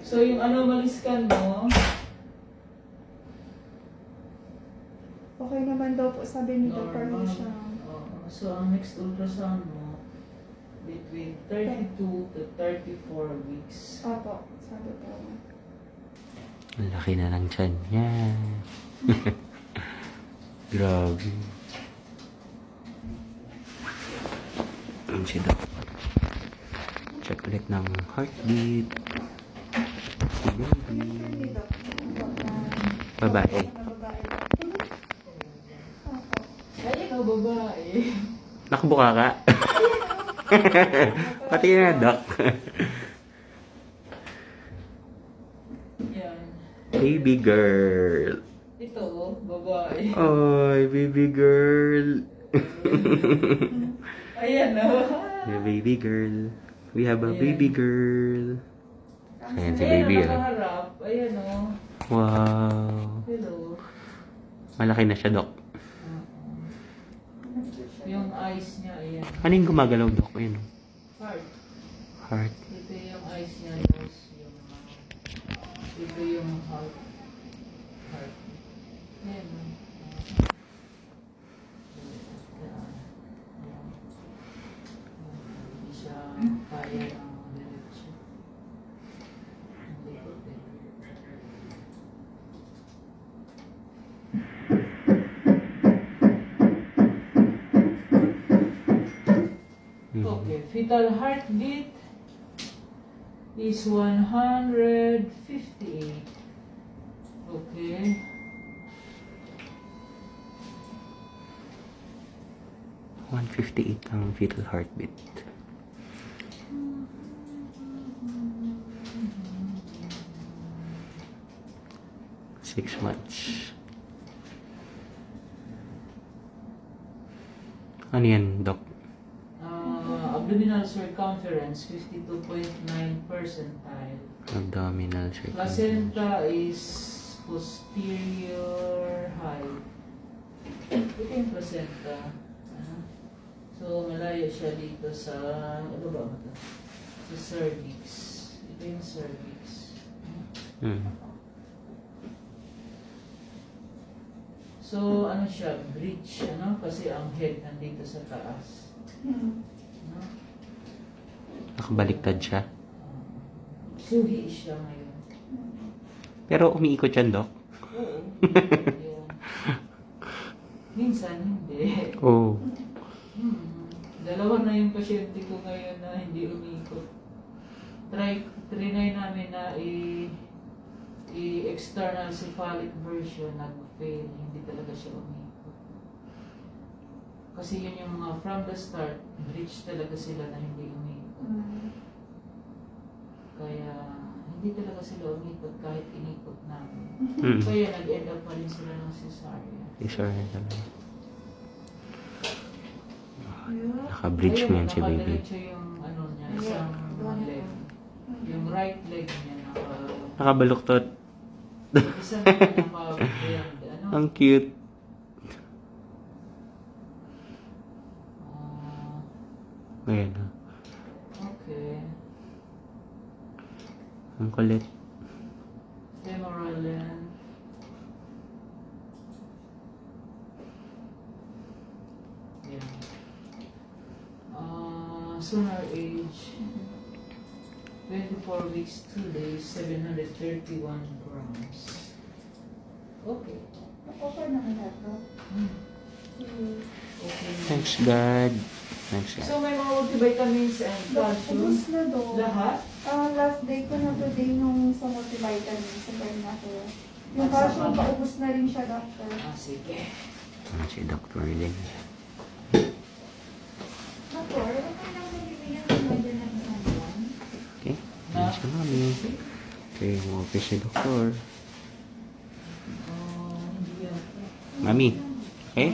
So, yung anomaly scan mo, Okay naman daw po, sabi ni Dr. normal. Misha. So, ang next ultrasound mo, between 32 to 34 weeks. Opo, sabi po. Ang laki na ng tiyan niya. Grabe. Ang si Doc. Check ulit ng heartbeat. Si baby. Ni Doc. Babae. Babae. Opo. Ay, ikaw babae. Nakabuka ka? Pati na, Doc. Yan. Baby girl. Ito, babae. Oy, baby girl. Ayan o. The baby girl. We have a Ayan. baby girl. Ayan si Ayan baby. ang Oh. nakaharap. Ayan o. Wow. Hello. Malaki na siya, Doc. Yung eyes niya, ayan. Ano yung gumagalaw, Doc? Ayun. Heart. Heart. Ito yung eyes niya, nose, yung ito yung heart. Heart. Ayan o. Hindi siya kaya ng diretso. Hindi ko din. Okay, fetal heartbeat is 158. Okay. Mm. 158 ang fetal heartbeat. Six months. Ano yan, Doc? Abdominal circumference 52.9 percentile. Abdominal circumference. Placenta is posterior height. Ito yung placenta. So, malayo siya dito sa, ano ba ito? Sa cervix. Ito yung cervix. Hmm. So, ano siya? Bridge, ano? Kasi ang head nandito sa taas. Ano? Nakabaliktad siya. Suhi siya ngayon. Pero umiikot yan, Doc. Oo. Yun. Minsan, hindi. Oh. Dalawa na yung pasyente ko ngayon na hindi umikot. Trinay namin na i-external cephalic version, nag-fail. Hindi talaga siya umikot. Kasi yun yung mga from the start, bridge talaga sila na hindi umikot. Kaya hindi talaga sila umikot kahit inikot namin. Hmm. Kaya nag-end up pa rin sila ng cesarean. Isor na talaga. Naka-bridge mo yan si baby. Nakadiretso yung ano niya, isang leg. Yung right leg niya Nakabaluktot. isang naka-bend. Ano? Ang cute. Ayan na. Okay. Ang kulit. Femoral end. Yan. Sooner age. 24 weeks, 2 days, 731 grams. Okay. Okay naman na ito. Okay. Thanks, God. Thanks, God. So, may mga multivitamins and calcium. Ubus na daw. Lahat? Last day ko na today nung sa multivitamin. Sabay na ako. Yung calcium, paubos na rin siya, doctor. Sige. Si Dr. din. Doctor, okay lang bibigyan ng medyan ng isang buwan? Okay. Ayan si Mami. Okay, yung office ni Doktor. Hindi yan. Mami. Okay?